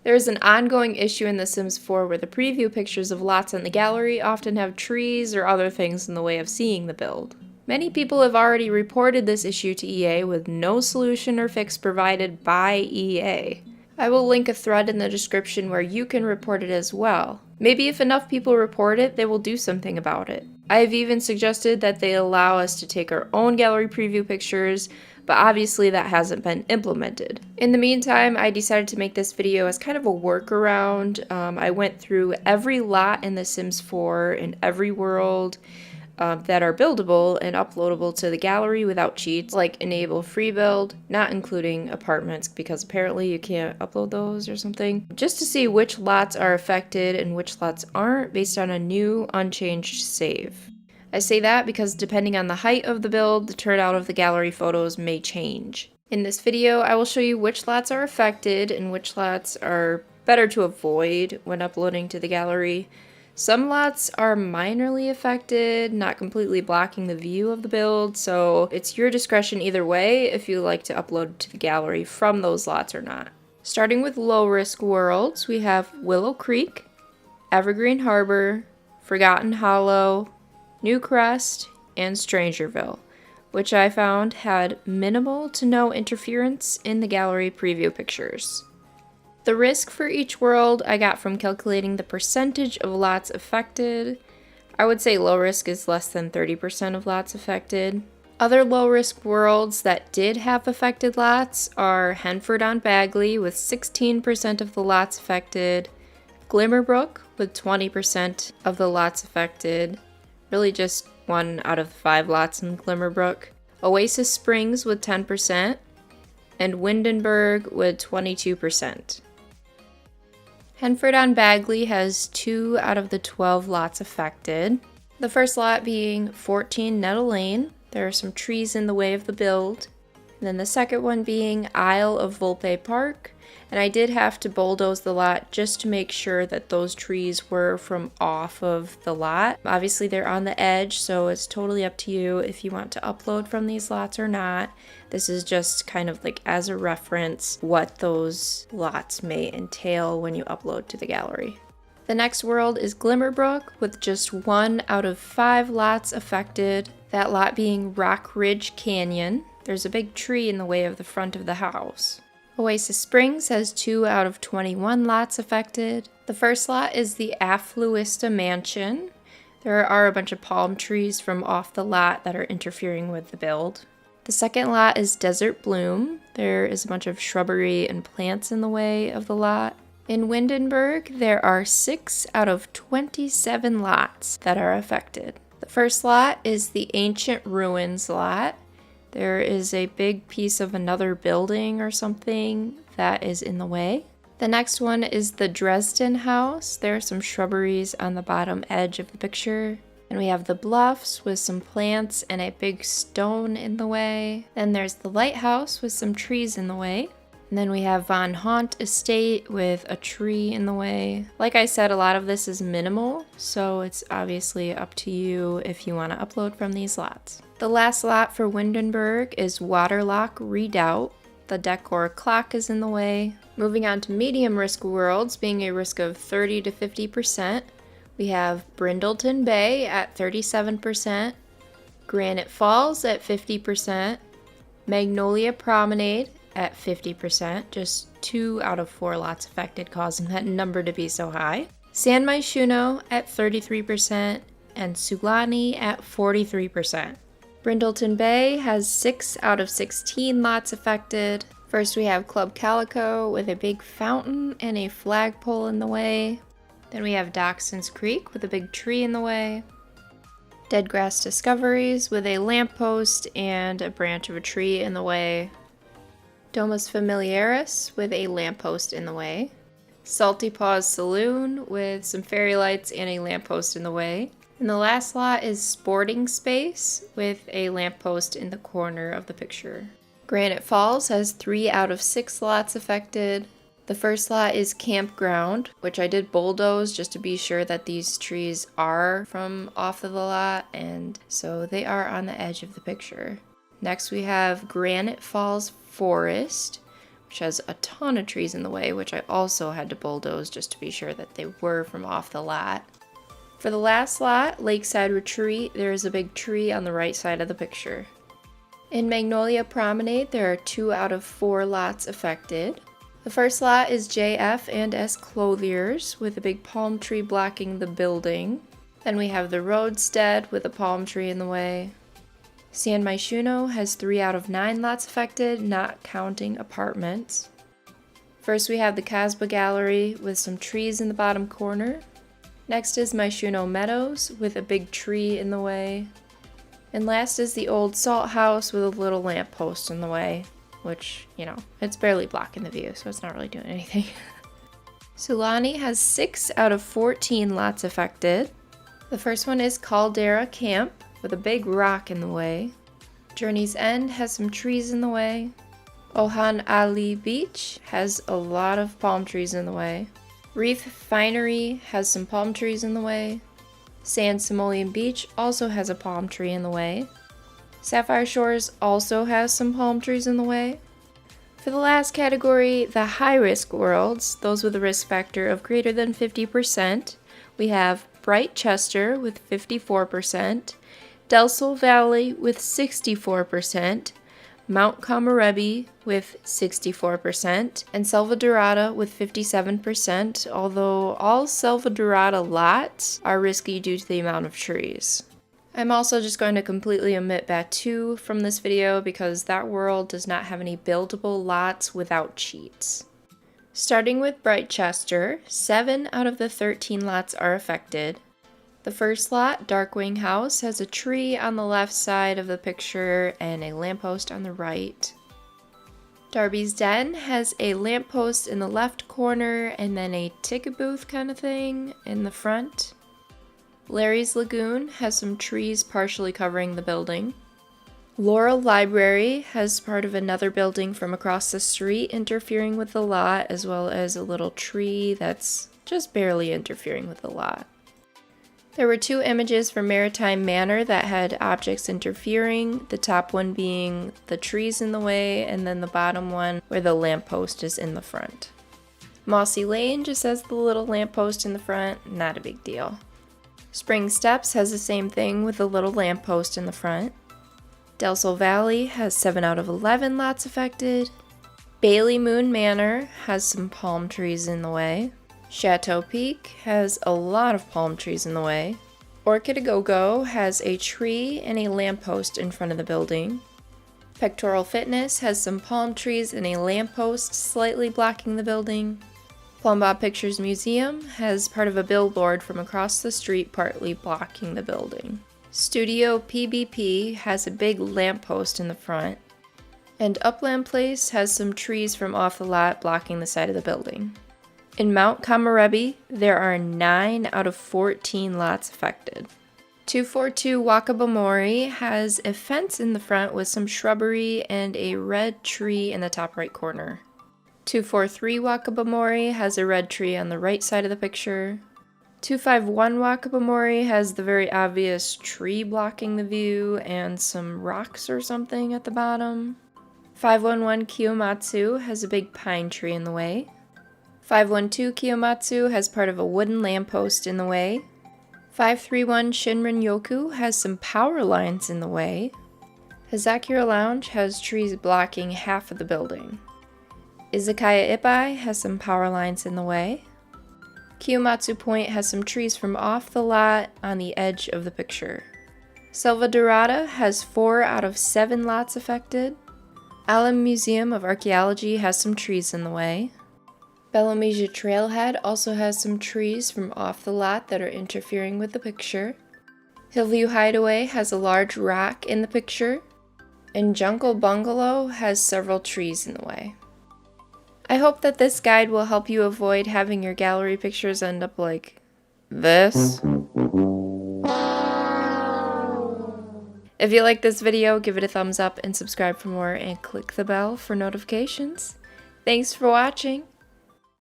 There is an ongoing issue in The Sims 4 where the preview pictures of lots in the gallery often have trees or other things in the way of seeing the build. Many people have already reported this issue to EA with no solution or fix provided by EA. I will link a thread in the description where you can report it as well. Maybe if enough people report it, they will do something about it. I have even suggested that they allow us to take our own gallery preview pictures, but obviously that hasn't been implemented. In the meantime, I decided to make this video as kind of a workaround. I went through every lot in The Sims 4 in every world that are buildable and uploadable to the gallery without cheats, like enable free build, not including apartments because apparently you can't upload those or something, just to see which lots are affected and which lots aren't based on a new unchanged save. I say that because depending on the height of the build, the turnout of the gallery photos may change. In this video, I will show you which lots are affected and which lots are better to avoid when uploading to the gallery. Some lots are minorly affected, not completely blocking the view of the build, so it's your discretion either way if you like to upload to the gallery from those lots or not. Starting with low-risk worlds, we have Willow Creek, Evergreen Harbor, Forgotten Hollow, New Crest, and Strangerville, which I found had minimal to no interference in the gallery preview pictures. The risk for each world I got from calculating the percentage of lots affected. I would say low risk is less than 30% of lots affected. Other low risk worlds that did have affected lots are Henford on Bagley with 16% of the lots affected, Glimmerbrook with 20% of the lots affected, really just 1 out of 5 lots in Glimmerbrook, Oasis Springs with 10%, and Windenburg with 22%. Henford on Bagley has 2 out of the 12 lots affected. The first lot being 14 Nettle Lane. There are some trees in the way of the build. And then the second one being Isle of Volpe Park. And I did have to bulldoze the lot just to make sure that those trees were from off of the lot. Obviously they're on the edge, so it's totally up to you if you want to upload from these lots or not. This is just kind of like as a reference what those lots may entail when you upload to the gallery. The next world is Glimmerbrook with just 1 out of 5 lots affected, that lot being Rock Ridge Canyon. There's a big tree in the way of the front of the house. Oasis Springs has 2 out of 21 lots affected. The first lot is the Affluista Mansion. There are a bunch of palm trees from off the lot that are interfering with the build. The second lot is Desert Bloom. There is a bunch of shrubbery and plants in the way of the lot. In Windenburg, there are 6 out of 27 lots that are affected. The first lot is the Ancient Ruins lot. There is a big piece of another building or something that is in the way. The next one is the Dresden House. There are some shrubberies on the bottom edge of the picture. And we have the bluffs with some plants and a big stone in the way. Then there's the lighthouse with some trees in the way. And then we have Von Haunt Estate with a tree in the way. Like I said, a lot of this is minimal, so it's obviously up to you if you want to upload from these lots. The last lot for Windenburg is Waterlock Redoubt. The decor clock is in the way. Moving on to medium risk worlds, being a risk of 30 to 50%, we have Brindleton Bay at 37%, Granite Falls at 50%, Magnolia Promenade at 50%, just 2 out of 4 lots affected, causing that number to be so high. San Myshuno at 33%, and Sulani at 43%. Brindleton Bay has 6 out of 16 lots affected. First we have Club Calico with a big fountain and a flagpole in the way. Then we have Dockson's Creek with a big tree in the way. Dead Grass Discoveries with a lamppost and a branch of a tree in the way. Domus Familiaris with a lamppost in the way. Salty Paws Saloon with some fairy lights and a lamppost in the way. And the last lot is Sporting Space with a lamppost in the corner of the picture. Granite Falls has 3 out of 6 lots affected. The first lot is Campground, which I did bulldoze just to be sure that these trees are from off of the lot, and so they are on the edge of the picture. Next we have Granite Falls Forest which has a ton of trees in the way, which I also had to bulldoze just to be sure that they were from off the lot. For the last lot, Lakeside Retreat, there is a big tree on the right side of the picture. In Magnolia Promenade, there are 2 out of 4 lots affected. The first lot is JF and S Clothiers with a big palm tree blocking the building. Then we have the Roadstead with a palm tree in the way. San Myshuno has 3 out of 9 lots affected, not counting apartments. First we have the Casbah Gallery with some trees in the bottom corner. Next is Myshuno Meadows with a big tree in the way. And last is the old Salt House with a little lamppost in the way, which, you know, it's barely blocking the view, so it's not really doing anything. Sulani has 6 out of 14 lots affected. The first one is Caldera Camp with a big rock in the way. Journey's End has some trees in the way. Ohan Ali Beach has a lot of palm trees in the way. Reef Finery has some palm trees in the way. San Simoleon Beach also has a palm tree in the way. Sapphire Shores also has some palm trees in the way. For the last category, the high-risk worlds, those with a risk factor of greater than 50%, we have Britechester with 54%, Del Sol Valley with 64%, Mount Komorebi with 64%, and Selvadorada with 57%, although all Selvadorada lots are risky due to the amount of trees. I'm also just going to completely omit Batu from this video because that world does not have any buildable lots without cheats. Starting with Britechester, 7 out of the 13 lots are affected. The first lot, Darkwing House, has a tree on the left side of the picture and a lamppost on the right. Darby's Den has a lamppost in the left corner and then a ticket booth kind of thing in the front. Larry's Lagoon has some trees partially covering the building. Laurel Library has part of another building from across the street interfering with the lot, as well as a little tree that's just barely interfering with the lot. There were 2 images from Maritime Manor that had objects interfering, the top one being the trees in the way, and then the bottom one where the lamppost is in the front. Mossy Lane just has the little lamppost in the front, not a big deal. Spring Steps has the same thing with a little lamppost in the front. Del Sol Valley has 7 out of 11 lots affected. Bailey Moon Manor has some palm trees in the way. Chateau Peak has a lot of palm trees in the way. Orchid A Go-Go has a tree and a lamppost in front of the building. Pectoral Fitness has some palm trees and a lamppost slightly blocking the building. Plum Bob Pictures Museum has part of a billboard from across the street partly blocking the building. Studio PBP has a big lamppost in the front. And Upland Place has some trees from off the lot blocking the side of the building. In Mount Komorebi, there are 9 out of 14 lots affected. 242 Wakabamori has a fence in the front with some shrubbery and a red tree in the top right corner. 243 Wakabamori has a red tree on the right side of the picture. 251 Wakabamori has the very obvious tree blocking the view and some rocks or something at the bottom. 511 Kiyomatsu has a big pine tree in the way. 512 Kiyomatsu has part of a wooden lamppost in the way. 531 Shinrin-yoku has some power lines in the way. Hazakura Lounge has trees blocking half of the building. Izakaya Ippai has some power lines in the way. Kiyomatsu Point has some trees from off the lot on the edge of the picture. Selvadorada has 4 out of 7 lots affected. Alum Museum of Archaeology has some trees in the way. Belomija Trailhead also has some trees from off the lot that are interfering with the picture. Hillview Hideaway has a large rock in the picture. And Jungle Bungalow has several trees in the way. I hope that this guide will help you avoid having your gallery pictures end up like this. If you like this video, give it a thumbs up and subscribe for more and click the bell for notifications. Thanks for watching.